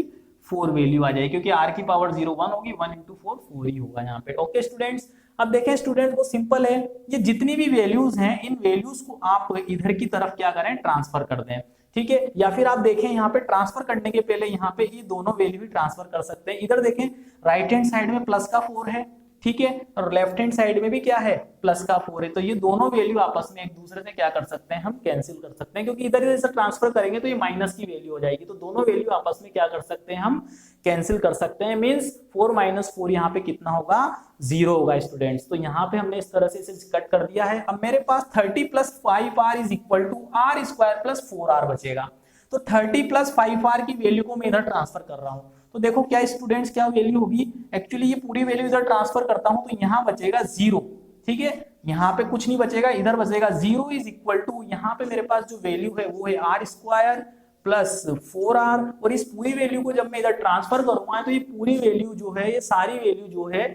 4 वैल्यू आ जाएगी, क्योंकि आर की पावर 0 1 होगी, 1 इंटू 4 4 ही होगा यहाँ पे। ओके स्टूडेंट्स, अब देखें स्टूडेंट्स वो सिंपल है, ये जितनी भी वैल्यूज हैं इन वैल्यूज को आप इधर की तरफ क्या करें ट्रांसफर कर दें। ठीक है, या फिर आप देखें यहाँ पे ट्रांसफर करने के पहले यहाँ पे ये दोनों वैल्यू भी ट्रांसफर कर सकते हैं। इधर देखें राइट हैंड साइड में प्लस का 4 है, ठीक है, और लेफ्ट हैंड साइड में भी क्या है प्लस का 4 है। तो ये दोनों वैल्यू आपस में एक दूसरे से क्या कर सकते हैं, हम कैंसिल कर सकते हैं, क्योंकि इधर इधर से ट्रांसफर करेंगे तो ये माइनस की वैल्यू हो जाएगी। तो दोनों वैल्यू आपस में क्या कर सकते हैं, हम कैंसिल कर सकते हैं। मींस 4 माइनस 4 यहाँ पे कितना होगा 0 होगा स्टूडेंट्स। तो यहाँ पे हमने इस तरह से इसे कट कर दिया है। अब मेरे पास 30 plus 5r is equal to R square plus 4r बचेगा। तो 30 प्लस 5r की वैल्यू को मैं इधर ट्रांसफर कर रहा हूं। तो देखो क्या स्टूडेंट्स क्या वैल्यू होगी, एक्चुअली ये पूरी वैल्यू इधर ट्रांसफर करता हूं तो यहाँ बचेगा 0। ठीक है, यहाँ पे कुछ नहीं बचेगा, इधर बचेगा 0 इज इक्वल टू यहाँ पे मेरे पास जो वैल्यू है वो है आर स्क्वायर प्लस 4r, और इस पूरी वैल्यू को जब मैं इधर ट्रांसफर करूंगा तो ये पूरी वैल्यू जो है, ये सारी वैल्यू जो है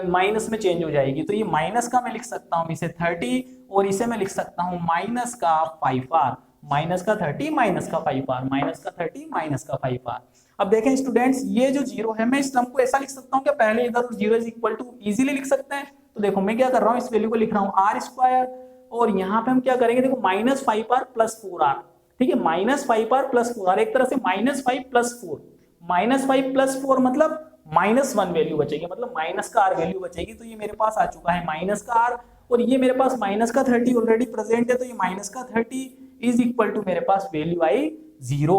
माइनस में चेंज हो जाएगी। तो ये माइनस का मैं लिख सकता हूँ इसे 30, और इसे मैं लिख सकता हूँ माइनस का 5r, माइनस का 30 माइनस का 5r, माइनस का 30 माइनस का 5r। अब देखें स्टूडेंट्स ये जो 0 है मैं इस टर्म को ऐसा लिख सकता हूँ क्या, पहले इधर 0 इज इक्वल टू इजीली लिख सकते हैं। तो देखो मैं क्या कर रहा हूँ, इस वैल्यू को लिख रहा हूँ आर स्क्वायर, और यहाँ पे हम क्या करेंगे, देखो माइनस 5r प्लस 4r। ठीक है, माइनस 5r प्लस 4r, एक तरह से माइनस 5 प्लस 4, माइनस 5 प्लस 4 मतलब माइनस 1 वैल्यू बचेगी, मतलब माइनस का r वैल्यू बचेगी। तो ये मेरे पास आ चुका है माइनस का r, और ये मेरे पास माइनस का 30 ऑलरेडी प्रेजेंट है, तो ये माइनस का 30 इज इक्वल टू मेरे पास वैल्यू आई 0।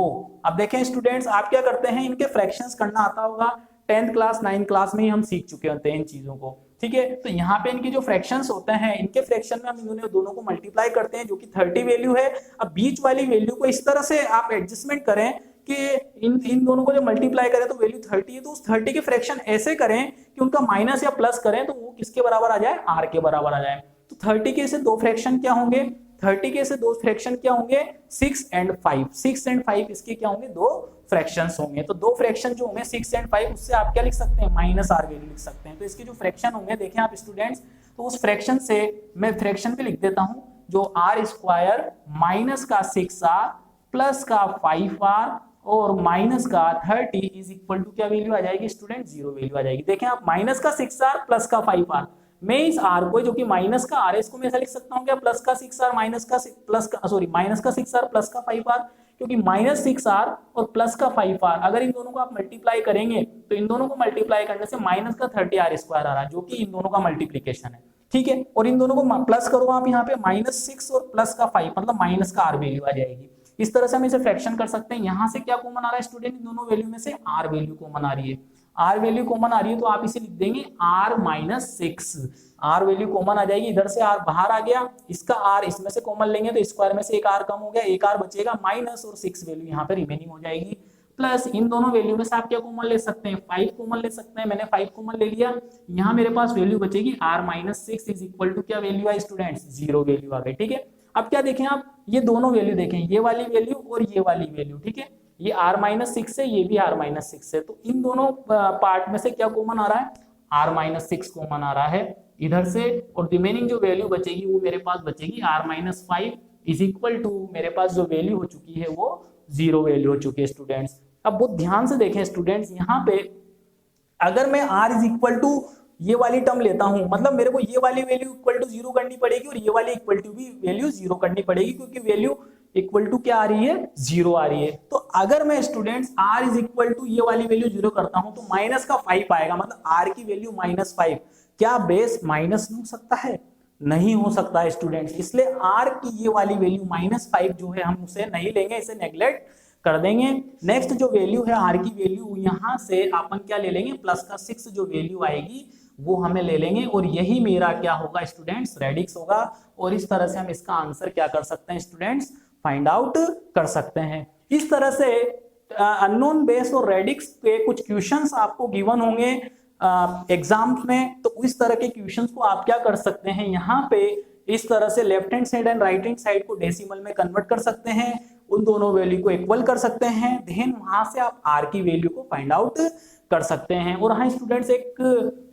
अब देखें स्टूडेंट्स आप क्या करते हैं, इनके फ्रैक्शंस करना आता होगा, 10th क्लास 9th क्लास में ही हम सीख चुके होते हैं इन चीजों को। ठीक है, तो यहाँ पे इनके जो फ्रैक्शंस होते हैं, इनके फ्रैक्शन में हम इन्होंने दोनों को मल्टीप्लाई करते हैं जो कि 30 वैल्यू है। अब बीच वाली वैल्यू को इस तरह से आप एडजस्टमेंट करें कि इन दोनों को जब मल्टीप्लाई करें तो वैल्यू 30 है, तो उस 30 के फ्रैक्शन ऐसे करें कि उनका माइनस या प्लस करें तो वो किसके बराबर आ जाए, आर के बराबर आ जाए। तो 30 के से दो फ्रैक्शन क्या होंगे, 30 के से दो फ्रैक्शन क्या होंगे 6 एंड 5, 6 एंड 5 इसके क्या होंगे, दो फ्रैक्शंस होंगे। तो दो फ्रैक्शन जो होंगे 6 एंड 5 उससे आप क्या लिख सकते हैं, माइनस आर वैल्यू लिख सकते हैं। तो इसके जो फ्रैक्शन होंगे देखें आप स्टूडेंट्स, तो उस फ्रैक्शन से मैं फ्रैक्शन पे लिख देता हूं जो आर स्क्वायर माइनस का 6r प्लस का 5r और माइनस का 30 इज इक्वल टू क्या वैल्यू आ जाएगी स्टूडेंट, 0 वैल्यू आ जाएगी। देखें आप माइनस का 6r प्लस का 5r, मैं इस r को जो कि माइनस का r है इसको मैं ऐसा लिख सकता हूँ क्या, प्लस का 6r माइनस का प्लस का सॉरी माइनस का 6r प्लस का 5r, क्योंकि माइनस 6r और प्लस का 5r अगर इन दोनों को आप मल्टीप्लाई करेंगे तो इन दोनों को मल्टीप्लाई करने से माइनस का 30r स्क्वायर आ रहा है जो कि इन दोनों का मल्टीप्लीकेशन है। ठीक है, और इन दोनों को प्लस करो आप यहाँ पे माइनस 6 और प्लस का 5 मतलब माइनस का r वैल्यू आ जाएगी। इस तरह से हम इसे फ्रैक्शन कर सकते हैं। यहाँ से क्या कॉमन आ रहा है स्टूडेंट, इन दोनों वैल्यू में से r वैल्यू कॉमन आ रही है, r वैल्यू कॉमन आ रही है तो आप इसे लिख देंगे r minus 6, r value common आ जाएगी, इधर से r बाहर आ गया, इसका r इसमें से कॉमन लेंगे तो स्क्वायर में से एक r कम हो गया, एक r बचेगा माइनस और 6 वैल्यू यहाँ पे रिमेनिंग हो जाएगी। प्लस इन दोनों वैल्यू में से आप क्या कॉमन ले सकते हैं, 5 कॉमन ले सकते हैं। मैंने 5 कॉमन ले लिया, यहाँ मेरे पास वैल्यू बचेगी r-6 इज इक्वल टू क्या वैल्यू आई स्टूडेंट्स, 0 वैल्यू आ गई। ठीक है, अब क्या देखें आप, ये दोनों वैल्यू देखें, ये वाली वैल्यू और ये वाली वैल्यू। ठीक है, ये r-6 है, ये भी r-6 है, तो इन दोनों पार्ट में से क्या कॉमन आ रहा है, r-6 कॉमन आ रहा है इधर से, और रिमेनिंग जो वैल्यू बचेगी वो मेरे पास बचेगी r-5 इज इक्वल टू, मेरे पास जो वैल्यू हो चुकी है वो 0 वैल्यू हो चुकी है स्टूडेंट्स। अब बहुत ध्यान से देखें स्टूडेंट्स, यहाँ पे अगर मैं r इज इक्वल टू ये वाली टर्म लेता हूं, मतलब मेरे को ये वाली वैल्यू इक्वल टू 0 करनी पड़ेगी और ये वाली इक्वल टू भी वैल्यू 0 करनी पड़ेगी, क्योंकि वैल्यू इक्वल टू क्या आ रही है, 0 आ रही है। तो अगर मैं students r is equal to ये वाली वैल्यू 0 करता हूं तो माइनस का 5 आएगा, मतलब r की वैल्यू -5। क्या बेस माइनस हो सकता है, नहीं हो सकता है स्टूडेंट्स, इसलिए r की ये वाली वैल्यू -5 जो है हम उसे नहीं लेंगे, इसे नेग्लेक्ट कर देंगे। नेक्स्ट जो वैल्यू है r की वैल्यू, यहां से अपन क्या ले लेंगे, प्लस का 6 जो वैल्यू आएगी वो हमें ले लेंगे, और यही मेरा क्या होगा स्टूडेंट्स, रेडिक्स होगा। और इस तरह से हम इसका आंसर क्या कर सकते हैं स्टूडेंट्स, फाइंड आउट कर सकते हैं। इस तरह से अननोन बेस और रेडिक्स के कुछ क्वेश्चंस आपको गिवन होंगे एग्जाम्स में, तो इस तरह के क्वेश्चंस को आप क्या कर सकते हैं, यहाँ पे इस तरह से left hand side and right hand side को डेसिमल में कन्वर्ट कर सकते हैं, उन दोनों वैल्यू को इक्वल कर सकते हैं, देन वहां से आप r की वैल्यू को फाइंड आउट कर सकते हैं। और हाँ स्टूडेंट्स, एक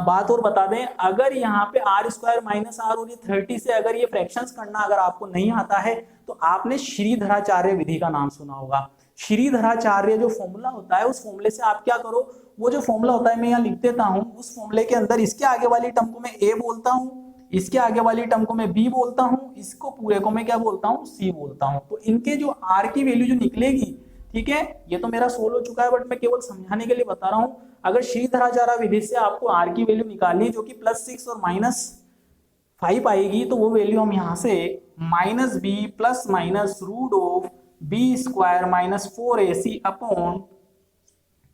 बात और बता दें, अगर यहाँ पे r स्क्वायर माइनस r और ये 30 से अगर ये फ्रैक्शंस करना अगर आपको नहीं आता है तो आपने श्रीधराचार्य विधि का नाम सुना होगा। श्रीधराचार्य जो फॉर्मूला होता है, उस फॉर्मूले से आप क्या करो, वो जो फॉर्मूला होता है मैं यहाँ लिख देता हूँ, उस फॉर्मूले के अंदर इसके आगे वाली टर्म को मैं a बोलता हूँ, इसके आगे वाली टर्म को मैं b बोलता हूँ, इसको पूरे को मैं क्या बोलता हूँ, c बोलता हूँ। तो इनके जो r की वैल्यू जो निकलेगी, ठीक है, ये तो मेरा सोल्व हो चुका है, बट मैं केवल समझाने के लिए बता रहा हूँ। अगर श्रीधराचार्य विधि से आपको r की वैल्यू निकालनी जो कि +6 और -5 आएगी, तो वो वैल्यू हम यहाँ से -b plus minus root of b square -4ac upon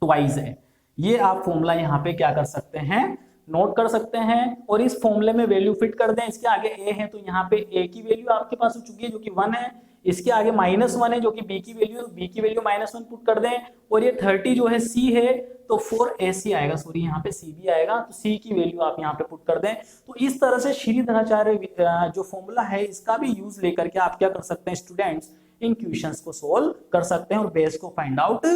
twice है। ये आप फॉर्मूला यहाँ पे क्या कर सकते हैं, नोट कर सकते हैं, और इस फॉर्मूले में वैल्यू फिट कर दें। इसके आगे a है तो यहाँ पे a की वैल्यू आपके पास हो चुकी है जो कि 1 है, इसके आगे -1 है जो कि b की वैल्यू, तो b की वैल्यू -1 पुट कर दें, और ये 30 जो है c है तो 4ac आएगा, सॉरी यहाँ पे c भी आएगा, तो c की वैल्यू आप यहाँ पे पुट कर दें। तो इस तरह से श्रीधराचार्य जो फॉर्मूला है इसका भी यूज लेकर के आप क्या कर सकते हैं स्टूडेंट्स, इन क्वेश्चंस को सोल्व कर सकते हैं और बेस को फाइंड आउट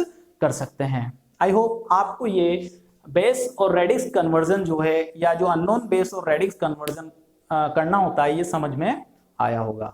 कर सकते हैं। आई होप आपको ये बेस और रेडिक्स कन्वर्जन जो है, या जो अननोन बेस और रेडिक्स कन्वर्जन करना होता है, ये समझ में आया होगा।